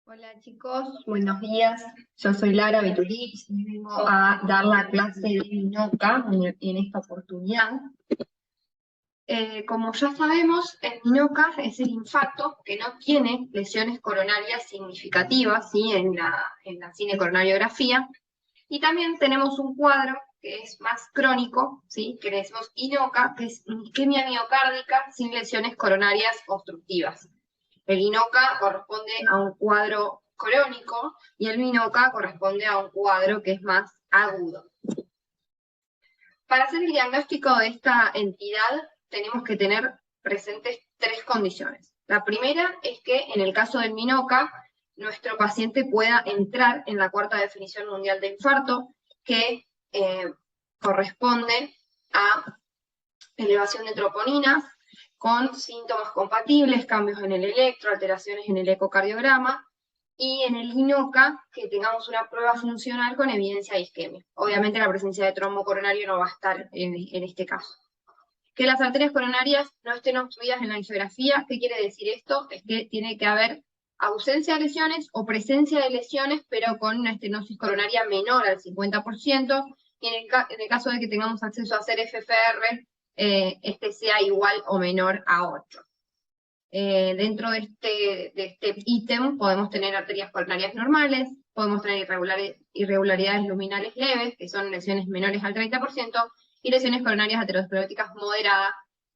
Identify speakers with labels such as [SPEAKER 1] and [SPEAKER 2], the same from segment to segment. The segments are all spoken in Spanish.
[SPEAKER 1] Hola chicos, buenos días. Yo soy Lara Betulich y vengo a dar la clase de Minoca en esta oportunidad. Como ya sabemos, el Minoca es el infarto que no tiene lesiones coronarias significativas, ¿sí? en la cinecoronariografía. Y también tenemos un cuadro que es más crónico, ¿sí? Que le decimos INOCA, que es isquemia miocárdica sin lesiones coronarias obstructivas. El INOCA corresponde a un cuadro crónico y el MINOCA corresponde a un cuadro que es más agudo. Para hacer el diagnóstico de esta entidad tenemos que tener presentes tres condiciones. La primera es que en el caso del MINOCA nuestro paciente pueda entrar en la cuarta definición mundial de infarto, que corresponde a elevación de troponinas, con síntomas compatibles, cambios en el electro, alteraciones en el ecocardiograma, y en el INOCA que tengamos una prueba funcional con evidencia de isquemia. Obviamente la presencia de trombo coronario no va a estar en este caso. Que las arterias coronarias no estén obstruidas en la angiografía. ¿Qué quiere decir esto? Es que tiene que haber ausencia de lesiones o presencia de lesiones, pero con una estenosis coronaria menor al 50%, y en el caso de que tengamos acceso a hacer FFR, este sea igual o menor a 8. Dentro de este ítem podemos tener arterias coronarias normales, podemos tener irregularidades luminales leves, que son lesiones menores al 30%, y lesiones coronarias ateroscleróticas moderadas,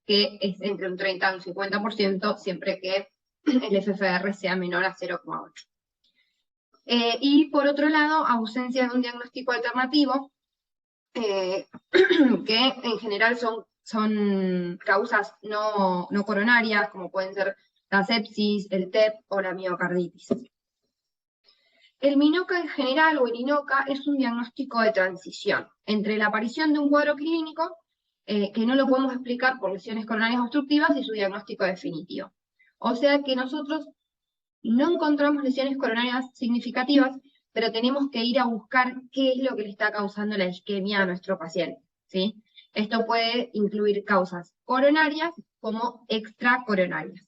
[SPEAKER 1] que es entre un 30 y un 50%, siempre que el FFR sea menor a 0,8. Y por otro lado, ausencia de un diagnóstico alternativo, que en general son causas no coronarias, como pueden ser la sepsis, el TEP o la miocarditis. El MINOCA en general, o el INOCA, es un diagnóstico de transición entre la aparición de un cuadro clínico, que no lo podemos explicar por lesiones coronarias obstructivas, y su diagnóstico definitivo. O sea que nosotros no encontramos lesiones coronarias significativas, pero tenemos que ir a buscar qué es lo que le está causando la isquemia a nuestro paciente, ¿sí? Esto puede incluir causas coronarias como extracoronarias.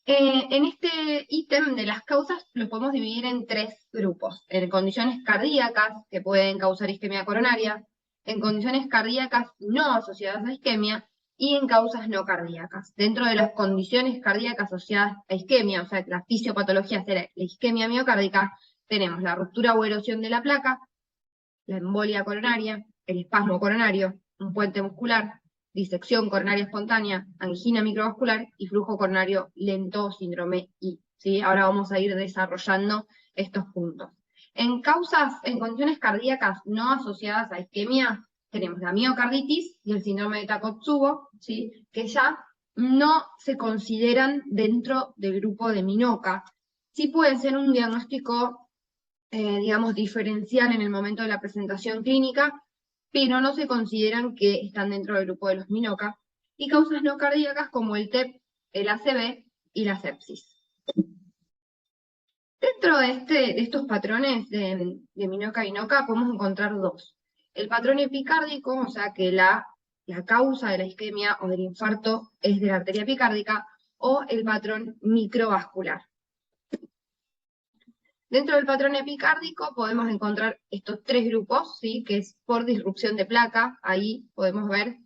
[SPEAKER 1] En este ítem de las causas los podemos dividir en tres grupos: en condiciones cardíacas que pueden causar isquemia coronaria, en condiciones cardíacas no asociadas a isquemia, y en causas no cardíacas. Dentro de las condiciones cardíacas asociadas a isquemia, o sea, la fisiopatología será la isquemia miocárdica, tenemos la ruptura o erosión de la placa, la embolia coronaria, el espasmo coronario, un puente muscular, disección coronaria espontánea, angina microvascular y flujo coronario lento, síndrome I. ¿Sí? Ahora vamos a ir desarrollando estos puntos. En condiciones cardíacas no asociadas a isquemia, tenemos la miocarditis y el síndrome de Takotsubo, ¿sí? Que ya no se consideran dentro del grupo de MINOCA. Sí pueden ser un diagnóstico, digamos, diferencial en el momento de la presentación clínica, pero no se consideran que están dentro del grupo de los MINOCA, y causas no cardíacas como el TEP, el ACV y la sepsis. Dentro de estos patrones de MINOCA y INOCA podemos encontrar dos. El patrón epicárdico, o sea que la causa de la isquemia o del infarto es de la arteria epicárdica, o el patrón microvascular. Dentro del patrón epicárdico podemos encontrar estos tres grupos, ¿sí? Que es por disrupción de placa. Ahí podemos ver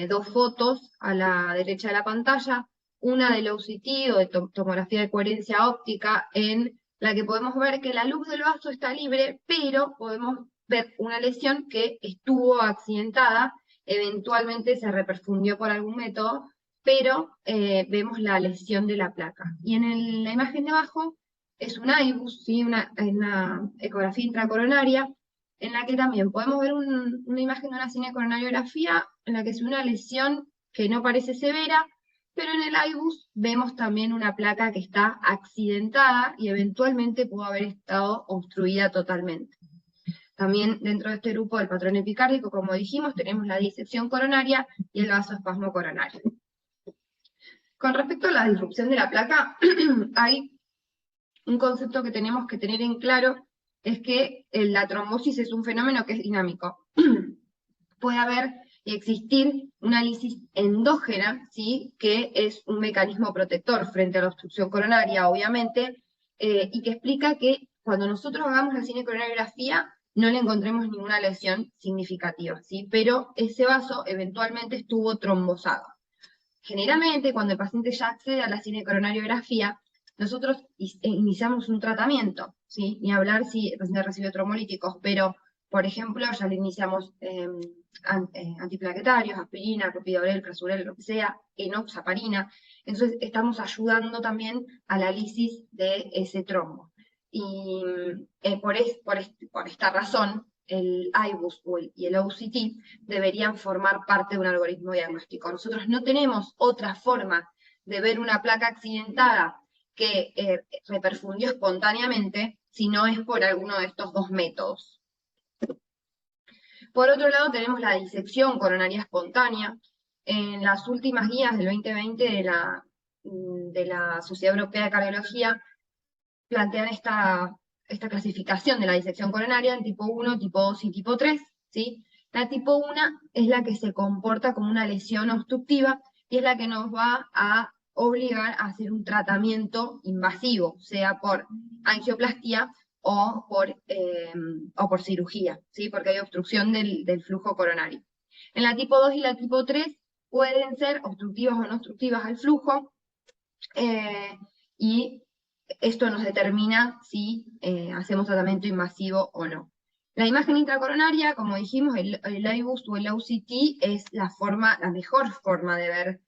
[SPEAKER 1] dos fotos a la derecha de la pantalla, una del OCT, o de tomografía de coherencia óptica, en la que podemos ver que la luz del vaso está libre, pero podemos ver una lesión que estuvo accidentada, eventualmente se reperfundió por algún método, pero vemos la lesión de la placa. Y en la imagen de abajo es un IBUS, ¿sí? una ecografía intracoronaria, en la que también podemos ver una imagen de una cinecoronariografía en la que es una lesión que no parece severa, pero en el IBUS vemos también una placa que está accidentada y eventualmente pudo haber estado obstruida totalmente. También dentro de este grupo del patrón epicárdico, como dijimos, tenemos la disección coronaria y el vasoespasmo coronario. Con respecto a la disrupción de la placa, hay un concepto que tenemos que tener en claro, es que la trombosis es un fenómeno que es dinámico. Puede haber y existir una lisis endógena, ¿sí? Que es un mecanismo protector frente a la obstrucción coronaria, obviamente, y que explica que cuando nosotros hagamos la cinecoronariografía no le encontremos ninguna lesión significativa, ¿sí? Pero ese vaso eventualmente estuvo trombosado. Generalmente, cuando el paciente ya accede a la cinecoronariografía, nosotros iniciamos un tratamiento, ¿sí? Ni hablar si el paciente recibe trombolíticos, pero, por ejemplo, ya le iniciamos antiplaquetarios, aspirina, clopidogrel, prazolam, lo que sea, enoxaparina. Entonces, estamos ayudando también a la lisis de ese trombo. Y por esta razón, el IBUS y el OCT deberían formar parte de un algoritmo diagnóstico. Nosotros no tenemos otra forma de ver una placa accidentada que reperfundió espontáneamente si no es por alguno de estos dos métodos. Por otro lado, tenemos la disección coronaria espontánea. En las últimas guías del 2020 de la Sociedad Europea de Cardiología plantean esta clasificación de la disección coronaria en tipo 1, tipo 2 y tipo 3, ¿sí? La tipo 1 es la que se comporta como una lesión obstructiva y es la que nos va a obligar a hacer un tratamiento invasivo, sea por angioplastía o por cirugía, ¿sí? Porque hay obstrucción del flujo coronario. En la tipo 2 y la tipo 3 pueden ser obstructivas o no obstructivas al flujo, y esto nos determina si hacemos tratamiento invasivo o no. La imagen intracoronaria, como dijimos, el IBUS o el OCT es la mejor forma de ver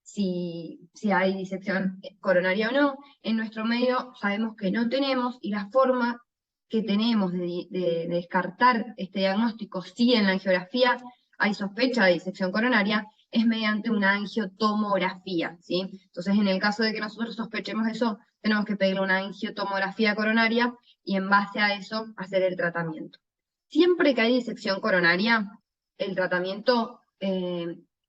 [SPEAKER 1] si hay disección coronaria o no. En nuestro medio sabemos que no tenemos, y la forma que tenemos de descartar este diagnóstico, si en la angiografía hay sospecha de disección coronaria, es mediante una angiotomografía, ¿sí? Entonces, en el caso de que nosotros sospechemos eso, tenemos que pedirle una angiotomografía coronaria y en base a eso hacer el tratamiento. Siempre que hay disección coronaria, el tratamiento,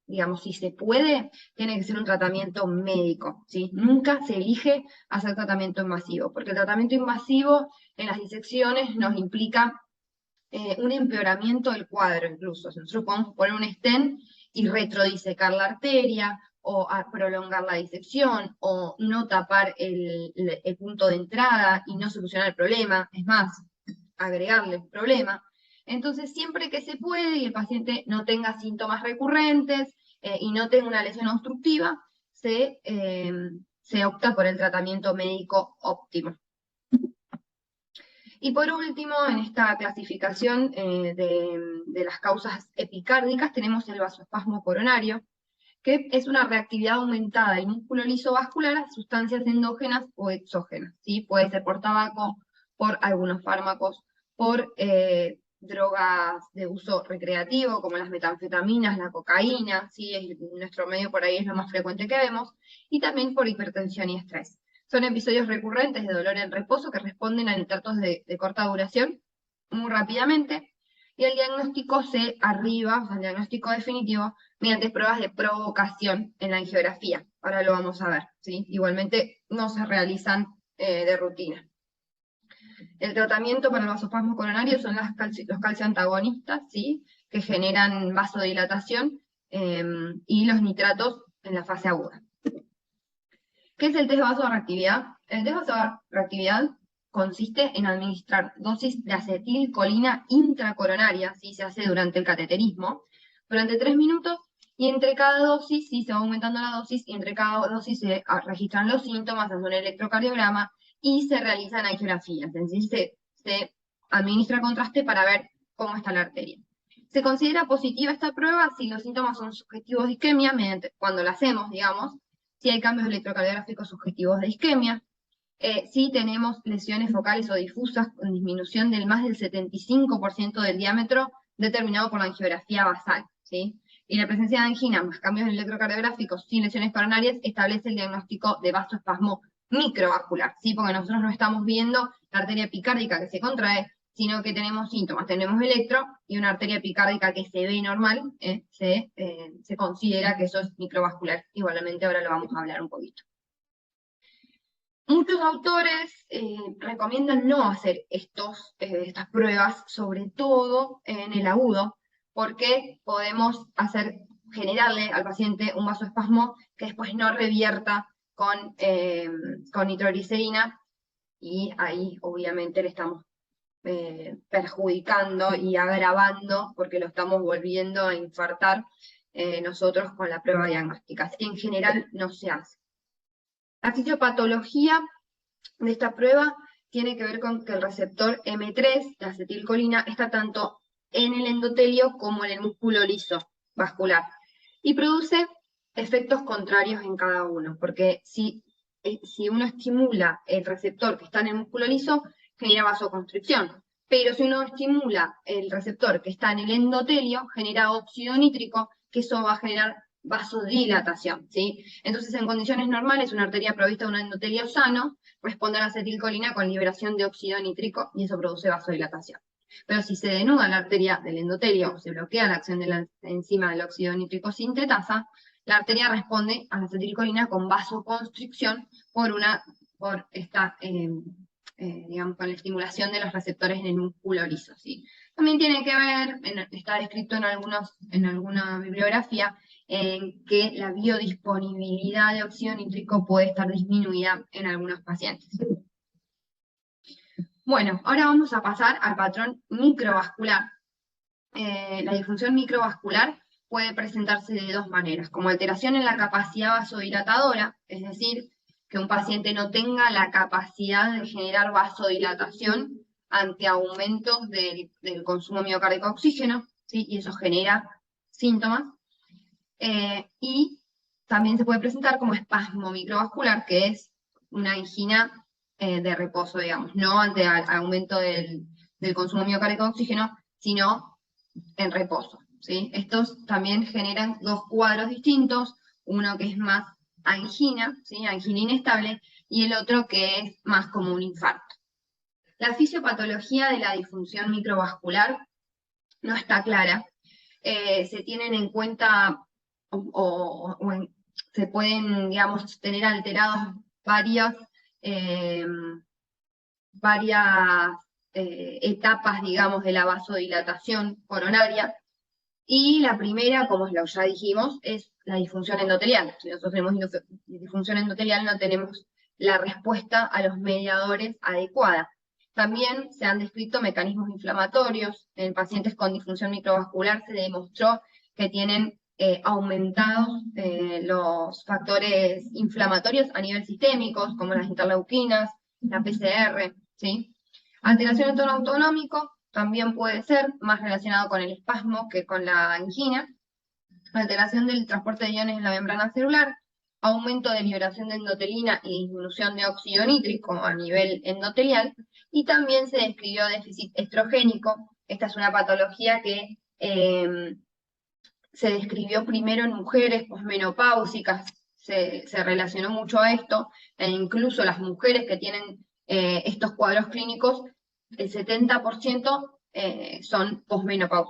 [SPEAKER 1] digamos, si se puede, tiene que ser un tratamiento médico, ¿sí? Nunca se elige hacer tratamiento invasivo, porque el tratamiento invasivo en las disecciones nos implica un empeoramiento del cuadro incluso. Nosotros podemos poner un stent y retrodisecar la arteria, o prolongar la disección, o no tapar el punto de entrada y no solucionar el problema, es más, agregarle el problema. Entonces, siempre que se puede y el paciente no tenga síntomas recurrentes y no tenga una lesión obstructiva, se opta por el tratamiento médico óptimo. Y por último, en esta clasificación de las causas epicárdicas, tenemos el vasoespasmo coronario, que es una reactividad aumentada del músculo liso vascular a sustancias endógenas o exógenas, ¿sí? Puede ser por tabaco, por algunos fármacos, por drogas de uso recreativo, como las metanfetaminas, la cocaína, ¿sí? En nuestro medio por ahí es lo más frecuente que vemos, y también por hipertensión y estrés. Son episodios recurrentes de dolor en reposo que responden a infartos de corta duración muy rápidamente, y el diagnóstico se arriba, o sea, el diagnóstico definitivo, mediante pruebas de provocación en la angiografía. Ahora lo vamos a ver, ¿sí? Igualmente no se realizan de rutina. El tratamiento para el vasoespasmo coronario son los calcioantagonistas, ¿sí? Que generan vasodilatación, y los nitratos en la fase aguda. ¿Qué es el test de vasoreactividad? El test de vasoreactividad consiste en administrar dosis de acetilcolina intracoronaria, ¿sí? Se hace durante el cateterismo, durante 3 minutos, y entre cada dosis, ¿sí? Se va aumentando la dosis, y entre cada dosis se registran los síntomas, se hace un electrocardiograma y se realizan angiografías. Entonces se administra contraste para ver cómo está la arteria. Se considera positiva esta prueba si los síntomas son subjetivos de isquemia, cuando la hacemos, digamos, si hay cambios electrocardiográficos subjetivos de isquemia, si tenemos lesiones focales o difusas con disminución del más del 75% del diámetro determinado por la angiografía basal, ¿sí? Y la presencia de angina más cambios electrocardiográficos sin lesiones coronarias establece el diagnóstico de vasoespasmo microvascular, ¿sí? Porque nosotros no estamos viendo la arteria epicárdica que se contrae, sino que tenemos síntomas, tenemos electro y una arteria epicárdica que se ve normal, se considera que eso es microvascular. Igualmente ahora lo vamos a hablar un poquito. Muchos autores recomiendan no hacer estas pruebas, sobre todo en el agudo, porque podemos generarle al paciente un vasoespasmo que después no revierta con nitroglicerina, y ahí obviamente le estamos perjudicando y agravando, porque lo estamos volviendo a infartar nosotros con la prueba diagnóstica. Así que en general no se hace. La fisiopatología de esta prueba tiene que ver con que el receptor M3, la acetilcolina, está tanto en el endotelio como en el músculo liso vascular, y produce efectos contrarios en cada uno, porque si uno estimula el receptor que está en el músculo liso, genera vasoconstricción, pero si uno estimula el receptor que está en el endotelio, genera óxido nítrico, que eso va a generar vasodilatación, ¿sí? Entonces, en condiciones normales, una arteria provista de un endotelio sano responde a la acetilcolina con liberación de óxido nítrico, y eso produce vasodilatación. Pero si se denuda la arteria del endotelio o se bloquea la acción de la enzima del óxido nítrico sintetasa, la arteria responde a la acetilcolina con vasoconstricción digamos, con la estimulación de los receptores en el músculo liso, ¿sí? También tiene que ver, está descrito en alguna bibliografía, en que la biodisponibilidad de óxido nítrico puede estar disminuida en algunos pacientes. Bueno, ahora vamos a pasar al patrón microvascular. La disfunción microvascular puede presentarse de dos maneras, como alteración en la capacidad vasodilatadora, es decir, que un paciente no tenga la capacidad de generar vasodilatación ante aumentos del consumo miocárdico de oxígeno, ¿sí? Y eso genera síntomas. Y también se puede presentar como espasmo microvascular, que es una angina de reposo, digamos, no ante aumento del consumo miocárdico de oxígeno, sino en reposo, ¿sí? Estos también generan dos cuadros distintos, uno que es más angina, ¿sí? Angina inestable, y el otro que es más como un infarto. La fisiopatología de la disfunción microvascular no está clara. Se tienen en cuenta se pueden, digamos, tener alterados varias etapas, digamos, de la vasodilatación coronaria, y la primera, como ya dijimos, es la disfunción endotelial. Si nosotros tenemos disfunción endotelial, no tenemos la respuesta a los mediadores adecuada. También se han descrito mecanismos inflamatorios. En pacientes con disfunción microvascular se demostró que tienen aumentados los factores inflamatorios a nivel sistémico, como las interleuquinas, la PCR, ¿sí? Alteración del tono autonómico también puede ser más relacionado con el espasmo que con la angina. Alteración del transporte de iones en la membrana celular, aumento de liberación de endotelina y disminución de óxido nítrico a nivel endotelial, y también se describió déficit estrogénico. Esta es una patología que se describió primero en mujeres posmenopáusicas, se relacionó mucho a esto, e incluso las mujeres que tienen estos cuadros clínicos, el 70% son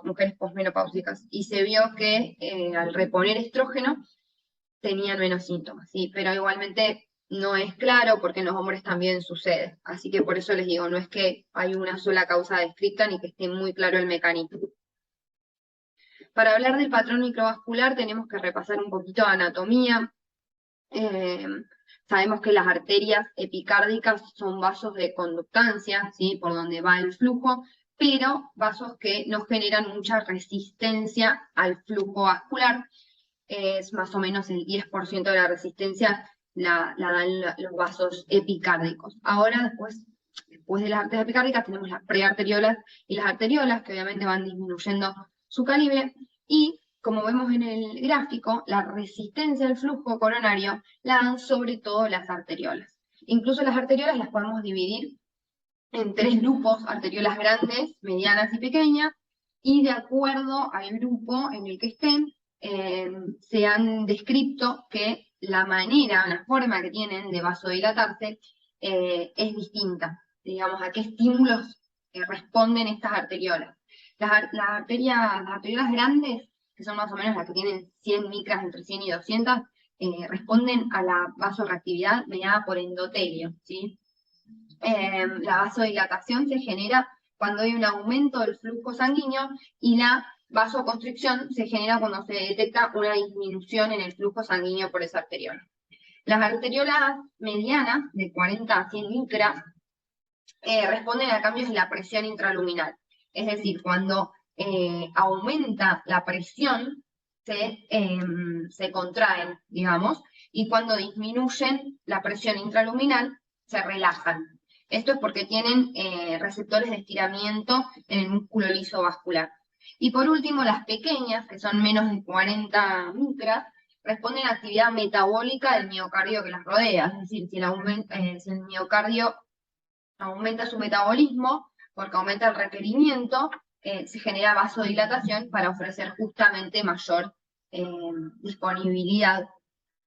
[SPEAKER 1] mujeres posmenopáusicas, y se vio que al reponer estrógeno tenían menos síntomas, ¿sí? Pero igualmente no es claro, porque en los hombres también sucede. Así que por eso les digo, no es que hay una sola causa descrita ni que esté muy claro el mecanismo. Para hablar del patrón microvascular tenemos que repasar un poquito de anatomía. Sabemos que las arterias epicárdicas son vasos de conductancia, ¿sí? Por donde va el flujo, pero vasos que no generan mucha resistencia al flujo vascular. Es más o menos el 10% de la resistencia la dan los vasos epicárdicos. Ahora, después de las arterias epicárdicas, tenemos las prearteriolas y las arteriolas, que obviamente van disminuyendo su calibre, y como vemos en el gráfico, la resistencia al flujo coronario la dan sobre todo las arteriolas. Incluso las arteriolas las podemos dividir en 3 grupos: arteriolas grandes, medianas y pequeñas, y de acuerdo al grupo en el que estén, se han descrito que la forma que tienen de vasodilatarse es distinta. Digamos, a qué estímulos responden estas arteriolas. Las arteriolas grandes, que son más o menos las que tienen 100 micras, entre 100 y 200, responden a la vasoreactividad mediada por endotelio, ¿sí? La vasodilatación se genera cuando hay un aumento del flujo sanguíneo y la vasoconstricción se genera cuando se detecta una disminución en el flujo sanguíneo por esa arteriola. Las arteriolas medianas, de 40 a 100 micras, responden a cambios en la presión intraluminal. Es decir, cuando aumenta la presión, se contraen, digamos, y cuando disminuyen la presión intraluminal, se relajan. Esto es porque tienen receptores de estiramiento en el músculo liso vascular. Y por último, las pequeñas, que son menos de 40 micras, responden a actividad metabólica del miocardio que las rodea. Es decir, si el miocardio aumenta su metabolismo, porque aumenta el requerimiento, se genera vasodilatación para ofrecer justamente mayor disponibilidad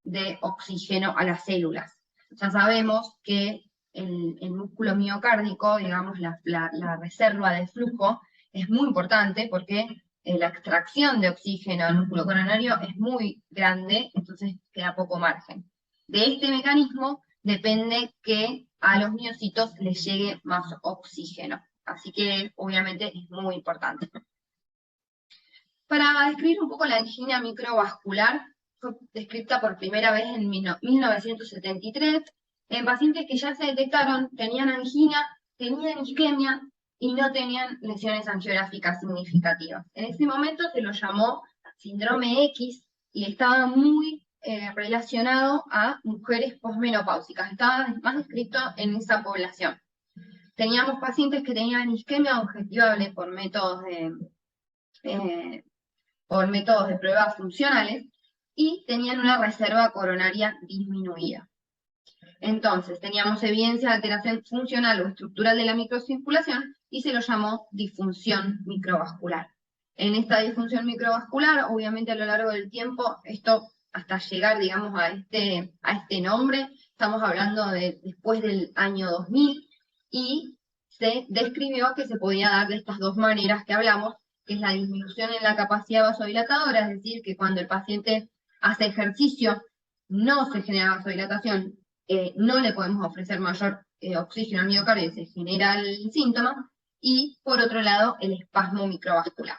[SPEAKER 1] de oxígeno a las células. Ya sabemos que el músculo miocárdico, digamos, la reserva de flujo, es muy importante porque la extracción de oxígeno al músculo coronario es muy grande, entonces queda poco margen. De este mecanismo depende que a los miocitos les llegue más oxígeno. Así que obviamente es muy importante. Para describir un poco la angina microvascular, fue descrita por primera vez en 1973 en pacientes que ya se detectaron, tenían angina, tenían isquemia y no tenían lesiones angiográficas significativas. En ese momento se lo llamó síndrome X y estaba muy relacionado a mujeres posmenopáusicas, estaba más descrito en esa población. Teníamos pacientes que tenían isquemia objetivable por métodos de pruebas funcionales y tenían una reserva coronaria disminuida. Entonces, teníamos evidencia de alteración funcional o estructural de la microcirculación y se lo llamó disfunción microvascular. En esta disfunción microvascular, obviamente a lo largo del tiempo, esto hasta llegar, digamos, a este nombre, estamos hablando de después del año 2000, y se describió que se podía dar de estas dos maneras que hablamos, que es la disminución en la capacidad vasodilatadora, es decir, que cuando el paciente hace ejercicio no se genera vasodilatación, no le podemos ofrecer mayor oxígeno al miocardio y se genera el síntoma, y por otro lado el espasmo microvascular.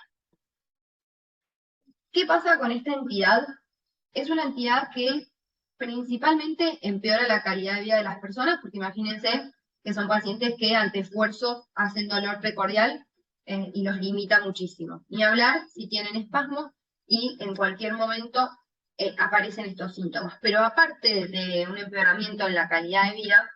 [SPEAKER 1] ¿Qué pasa con esta entidad? Es una entidad que principalmente empeora la calidad de vida de las personas, porque imagínense que son pacientes que ante esfuerzos hacen dolor precordial y los limita muchísimo. Ni hablar si tienen espasmos y en cualquier momento aparecen estos síntomas. Pero aparte de un empeoramiento en la calidad de vida,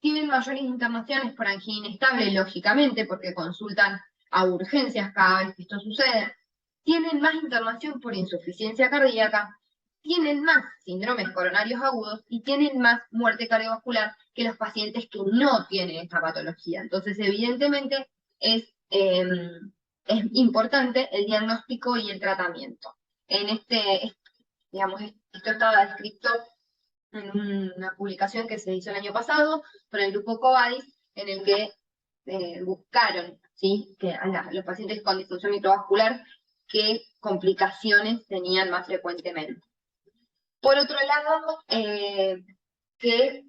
[SPEAKER 1] tienen mayores internaciones por angina inestable, lógicamente, porque consultan a urgencias cada vez que esto sucede. Tienen más internación por insuficiencia cardíaca, tienen más síndromes coronarios agudos y tienen más muerte cardiovascular que los pacientes que no tienen esta patología. Entonces, evidentemente, es importante el diagnóstico y el tratamiento. Digamos, esto estaba descrito en una publicación que se hizo el año pasado por el grupo Covadis, en el que buscaron, ¿sí?, que a los pacientes con disfunción microvascular qué complicaciones tenían más frecuentemente. Por otro lado, qué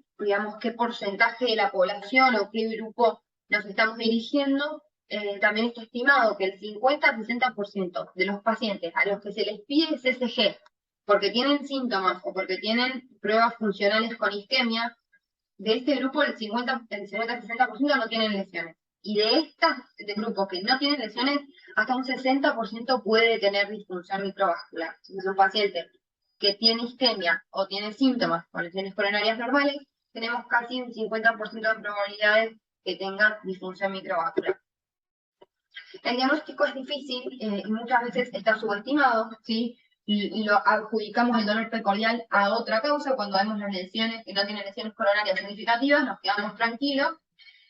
[SPEAKER 1] porcentaje de la población o qué grupo nos estamos dirigiendo. También está estimado que el 50-60% de los pacientes a los que se les pide CCG porque tienen síntomas o porque tienen pruebas funcionales con isquemia, de este grupo el 50-60% no tienen lesiones. Y de este grupo que no tienen lesiones, hasta un 60% puede tener disfunción microvascular. Si son pacientes que tienen isquemia o tienen síntomas con lesiones coronarias normales, tenemos casi un 50% de probabilidades que tengan disfunción microvascular. El diagnóstico es difícil y muchas veces está subestimado, ¿sí? Y lo adjudicamos el dolor precordial a otra causa. Cuando vemos las lesiones que no tienen lesiones coronarias significativas, nos quedamos tranquilos.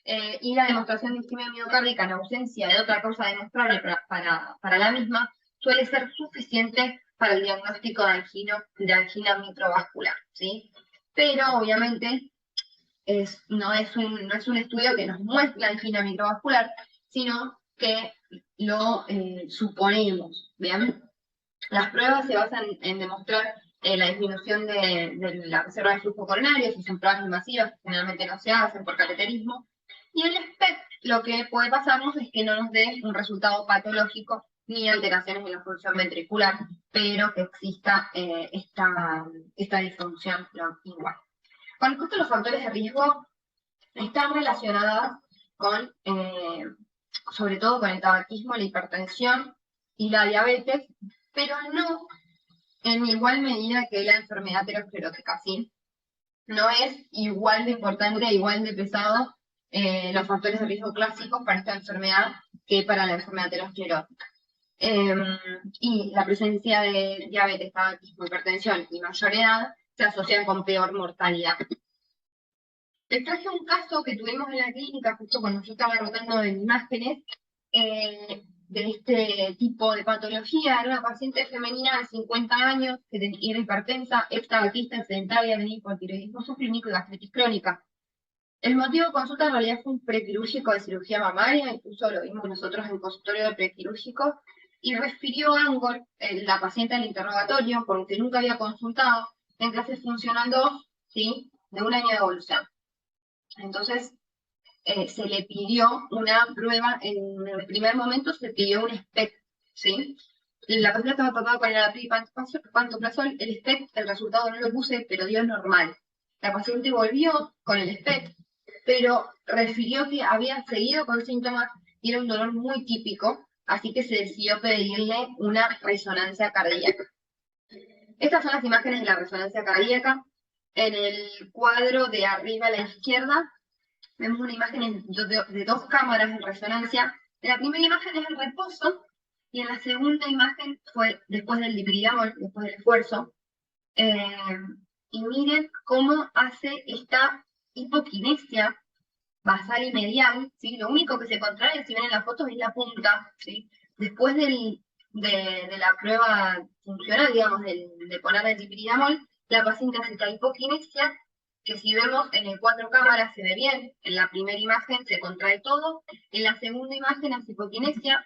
[SPEAKER 1] Y la demostración de isquemia miocárdica en ausencia de otra causa demostrable para la misma suele ser suficiente para el diagnóstico de angina microvascular, ¿sí? Pero obviamente no es un estudio que nos muestre la angina microvascular, sino que lo suponemos, ¿bien? Las pruebas se basan en demostrar la disminución de la reserva de flujo coronario, si son pruebas invasivas, que generalmente no se hacen por cateterismo. Y el SPECT, lo que puede pasarnos es que no nos dé un resultado patológico ni alteraciones en la función ventricular, pero que exista esta disfunción igual. Con respecto a los factores de riesgo, están relacionadas con, sobre todo con el tabaquismo, la hipertensión y la diabetes, pero no en igual medida que la enfermedad aterosclerótica, ¿sí? No es igual de importante, igual de pesado los factores de riesgo clásicos para esta enfermedad que para la enfermedad aterosclerótica. Y la presencia de diabetes, tabaquismo, hipertensión y mayor edad se asocian con peor mortalidad. Les traje un caso que tuvimos en la clínica justo cuando yo estaba rotando en imágenes de este tipo de patología. Era una paciente femenina de 50 años que era hipertensa, tabaquista, sedentaria, tenía hipotiroidismo subclínico y gastritis crónica. El motivo de consulta en realidad fue un prequirúrgico de cirugía mamaria, incluso lo vimos nosotros en consultorio de prequirúrgico, y refirió a Angor, la paciente al interrogatorio, porque nunca había consultado, en clase funcional 2, ¿sí? De un año de evolución. Entonces, se le pidió una prueba, en el primer momento se pidió un SPECT, ¿sí? La paciente estaba tratada con el pantoprazol, el SPECT, el resultado no lo puse, pero dio normal. La paciente volvió con el SPECT, pero refirió que había seguido con síntomas y era un dolor muy típico, así que se decidió pedirle una resonancia cardíaca. Estas son las imágenes de la resonancia cardíaca. En el cuadro de arriba a la izquierda vemos una imagen de dos cámaras de resonancia. En la primera imagen es el reposo y en la segunda imagen fue después del dipridamol, después del esfuerzo. Y miren cómo hace esta hipoquinesia basal y medial, ¿sí? Lo único que se contrae, si ven en las fotos, es la punta, ¿sí? Después de la prueba funcional, digamos, de poner el dipridamol, la paciente hace esta hipoquinesia, que si vemos en el 4 cámaras se ve bien, en la primera imagen se contrae todo, en la segunda imagen hace hipoquinesia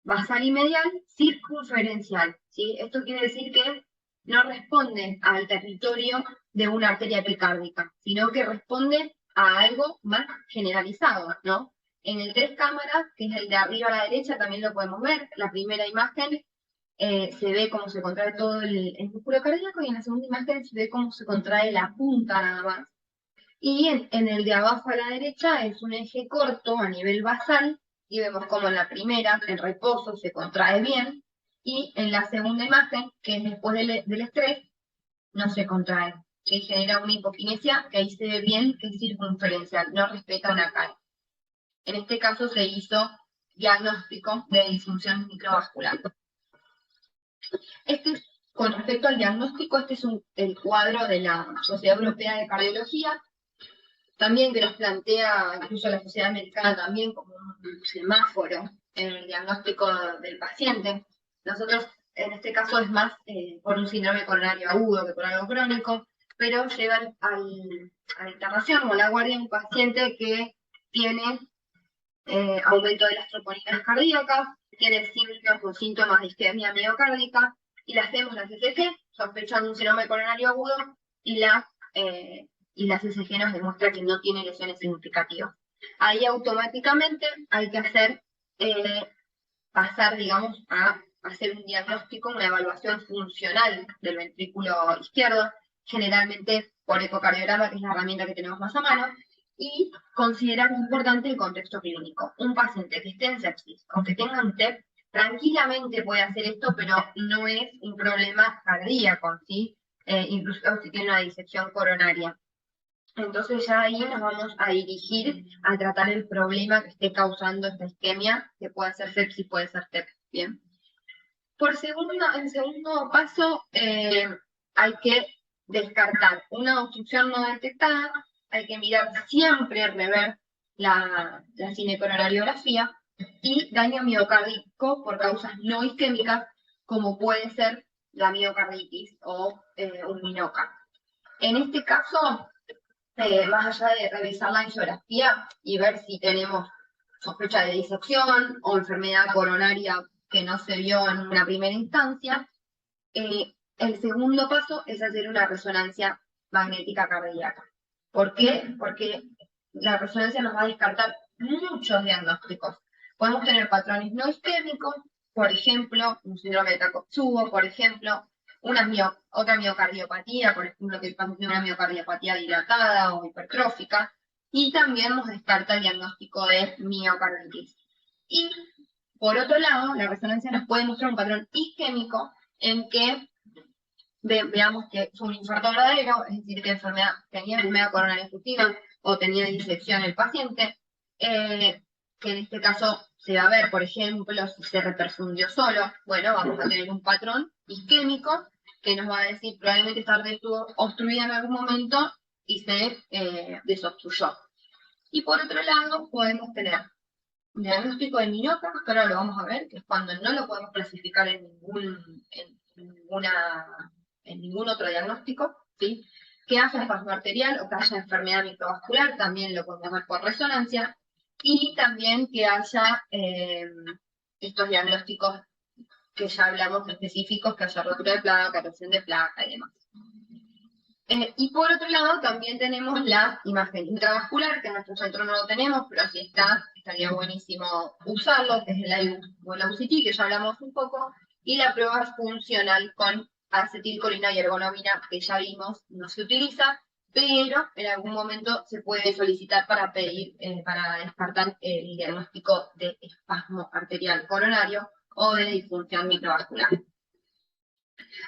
[SPEAKER 1] basal y medial circunferencial, ¿sí? Esto quiere decir que no responde al territorio de una arteria epicárdica, sino que responde a algo más generalizado, ¿no? En el 3 cámaras, que es el de arriba a la derecha, también lo podemos ver. La primera imagen se ve cómo se contrae todo el músculo cardíaco y en la segunda imagen se ve cómo se contrae la punta nada más. Y en el de abajo a la derecha es un eje corto a nivel basal y vemos como en la primera, el reposo se contrae bien y en la segunda imagen, que es después del estrés, no se contrae. Se genera una hipoquinesia que ahí se ve bien que es circunferencial, no respeta una cara. En este caso se hizo diagnóstico de disfunción microvascular. Con respecto al diagnóstico, este es el cuadro de la Sociedad Europea de Cardiología, también que nos plantea, incluso la Sociedad Americana también, como un semáforo en el diagnóstico del paciente. Nosotros, en este caso, es más por un síndrome coronario agudo que por algo crónico, pero lleva a la internación o a la guardia un paciente que tiene aumento de las troponinas cardíacas, tiene síntomas de isquemia miocárdica, y le hacemos la CCG, sospechando un síndrome coronario agudo, y la CCG nos demuestra que no tiene lesiones significativas. Ahí automáticamente hay que pasar, digamos, a hacer un diagnóstico, una evaluación funcional del ventrículo izquierdo, generalmente por ecocardiograma, que es la herramienta que tenemos más a mano, y considerar importante el contexto clínico. Un paciente que esté en sepsis, aunque tenga un TEP, tranquilamente puede hacer esto, pero no es un problema cardíaco, ¿sí? Incluso si tiene una disección coronaria. Entonces ya ahí nos vamos a dirigir a tratar el problema que esté causando esta isquemia, que puede ser sepsis, puede ser TEP. Bien. En segundo paso, hay que descartar una obstrucción no detectada, hay que mirar siempre, rever la cinecoronariografía y daño miocárdico por causas no isquémicas, como puede ser la miocarditis o un MINOCA. En este caso, más allá de revisar la angiografía y ver si tenemos sospecha de disección o enfermedad coronaria que no se vio en una primera instancia, el segundo paso es hacer una resonancia magnética cardíaca. ¿Por qué? Porque la resonancia nos va a descartar muchos diagnósticos. Podemos tener patrones no isquémicos, por ejemplo, un síndrome de Takotsubo, por ejemplo, otra miocardiopatía, por ejemplo, que pasa una miocardiopatía dilatada o hipertrófica, y también nos descarta el diagnóstico de miocarditis. Y, por otro lado, la resonancia nos puede mostrar un patrón isquémico en que veamos que es un infarto verdadero, es decir, que tenía enfermedad coronaria obstructiva o tenía disección el paciente, que en este caso se va a ver, por ejemplo, si se reperfundió solo, bueno, vamos a tener un patrón isquémico que nos va a decir probablemente esta red estuvo obstruida en algún momento y se desobstruyó. Y por otro lado, podemos tener un diagnóstico de minoca, que ahora lo vamos a ver, que es cuando no lo podemos clasificar en ningún otro diagnóstico, ¿sí? Que haya espasmo arterial o que haya enfermedad microvascular, también lo podemos ver por resonancia, y también que haya estos diagnósticos que ya hablamos específicos, que haya rotura de placa, erosión de placa y demás. Y por otro lado también tenemos la imagen intravascular, que en nuestro centro no lo tenemos, pero si está, estaría buenísimo usarlo, que es el IBUS o la UCT, que ya hablamos un poco, y la prueba funcional con acetilcolina y ergonomina, que ya vimos, no se utiliza, pero en algún momento se puede solicitar para pedir, para descartar el diagnóstico de espasmo arterial coronario o de disfunción microvascular.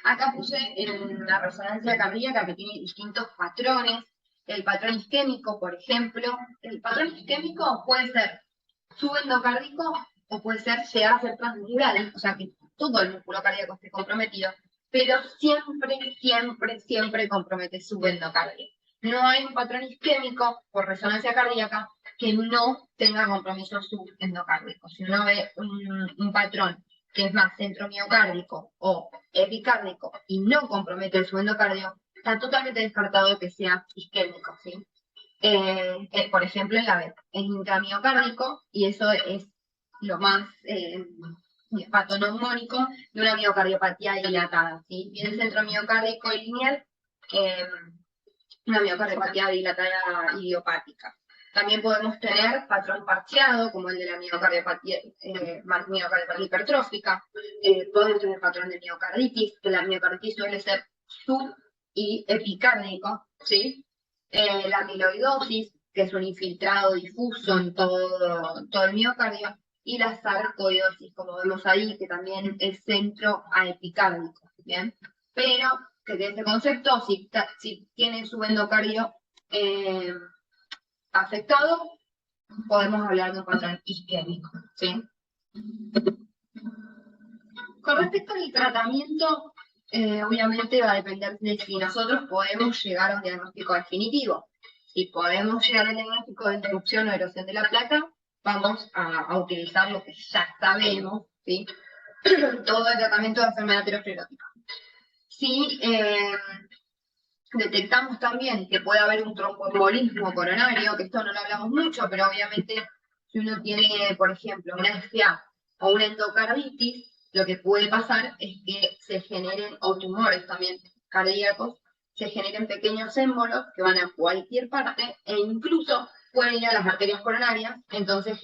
[SPEAKER 1] Acá puse en la resonancia cardíaca que tiene distintos patrones. El patrón isquémico, por ejemplo. El patrón isquémico puede ser subendocárdico o puede llegar a ser transmural, o sea que todo el músculo cardíaco esté comprometido, pero siempre compromete subendocardio. No hay un patrón isquémico por resonancia cardíaca que no tenga compromiso subendocárdico. Si uno ve un patrón que es más centromiocárdico o epicárdico y no compromete el subendocardio, está totalmente descartado que sea isquémico, ¿sí? Por ejemplo, en la B, es intramiocárdico y eso es lo más patoneumónico de una miocardiopatía dilatada, ¿sí? Bien centromiocárdico y lineal, una miocardiopatía dilatada idiopática. También podemos tener patrón parcheado, como el de la miocardiopatía hipertrófica. Podemos tener patrón de miocarditis, que la miocarditis suele ser sub- y epicárdico, ¿sí? La amiloidosis, que es un infiltrado difuso en todo el miocardio, y la sarcoidosis, como vemos ahí, que también es centro a epicárdico, ¿bien? Pero, que de este concepto, si tiene su endocardio afectado, podemos hablar de un patrón isquémico, ¿sí? Con respecto al tratamiento, obviamente va a depender de si nosotros podemos llegar a un diagnóstico definitivo. Si podemos llegar al diagnóstico de interrupción o erosión de la placa, vamos a utilizar lo que ya sabemos, ¿sí? Todo el tratamiento de enfermedad aterosclerótica. Si detectamos también que puede haber un tromboembolismo coronario, que esto no lo hablamos mucho, pero obviamente si uno tiene, por ejemplo, una SPA o una endocarditis, lo que puede pasar es que se generen, o tumores también cardíacos, se generen pequeños émbolos que van a cualquier parte e incluso pueden ir a las arterias coronarias, entonces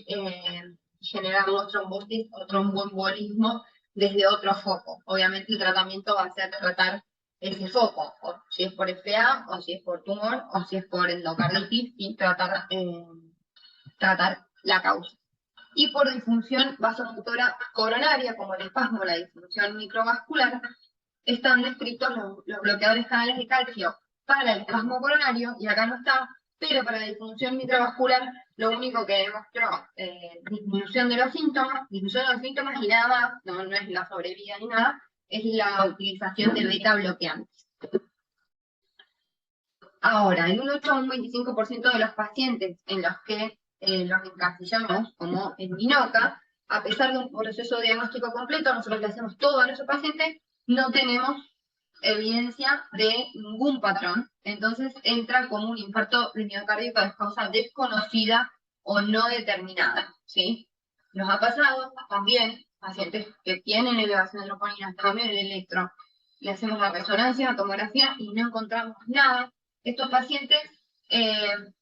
[SPEAKER 1] generamos trombosis o tromboembolismo desde otro foco. Obviamente el tratamiento va a ser tratar ese foco, o si es por FA, o si es por tumor, o si es por endocarditis, y tratar la causa. Y por disfunción vasomotora coronaria, como el espasmo, la disfunción microvascular, están descritos los bloqueadores canales de calcio para el espasmo coronario, y acá no está, pero para la disfunción microvascular, lo único que demostró disminución de los síntomas y nada más, no es la sobrevida ni nada, es la utilización de beta bloqueantes. Ahora, en un 8 o un 25% de los pacientes en los que los encasillamos, como en Minoca, a pesar de un proceso diagnóstico completo, nosotros le hacemos todo a nuestro paciente, no tenemos evidencia de ningún patrón. Entonces entra como un infarto de miocardio de causa desconocida o no determinada, ¿sí? Nos ha pasado también pacientes que tienen elevación de troponina, también el electro, le hacemos la resonancia, la tomografía y no encontramos nada. Estos pacientes, en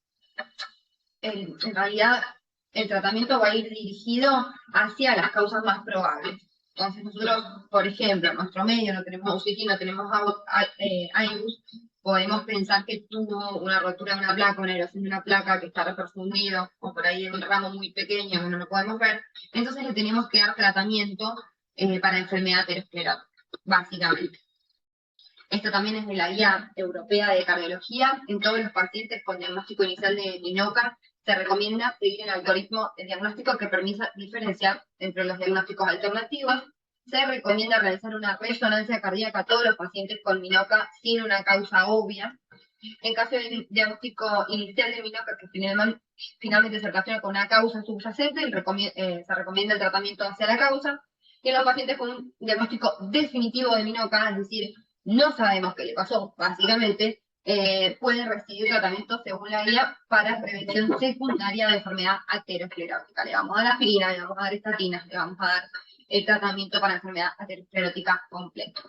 [SPEAKER 1] realidad, el tratamiento va a ir dirigido hacia las causas más probables. Entonces nosotros, por ejemplo, en nuestro medio no tenemos UCT, no tenemos IBUS, podemos pensar que tuvo una rotura de una placa, una erosión de una placa que está reperfundido, o por ahí un ramo muy pequeño que no lo podemos ver, entonces le tenemos que dar tratamiento para enfermedad aterosclerótica, básicamente. Esto también es de la Guía Europea de Cardiología. En todos los pacientes con diagnóstico inicial de INOCA se recomienda seguir el algoritmo de diagnóstico que permita diferenciar entre los diagnósticos alternativos. Se recomienda realizar una resonancia cardíaca a todos los pacientes con MINOCA sin una causa obvia. En caso de diagnóstico inicial de MINOCA, que finalmente se relaciona con una causa subyacente, se recomienda el tratamiento hacia la causa. Y en los pacientes con un diagnóstico definitivo de MINOCA, es decir, no sabemos qué le pasó, básicamente, puede recibir tratamiento según la guía para prevención secundaria de enfermedad aterosclerótica. Le vamos a dar aspirina, le vamos a dar estatinas, le vamos a dar el tratamiento para enfermedad aterosclerótica completo.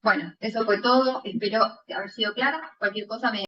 [SPEAKER 1] Bueno, eso fue todo. Espero haber sido clara. Cualquier cosa me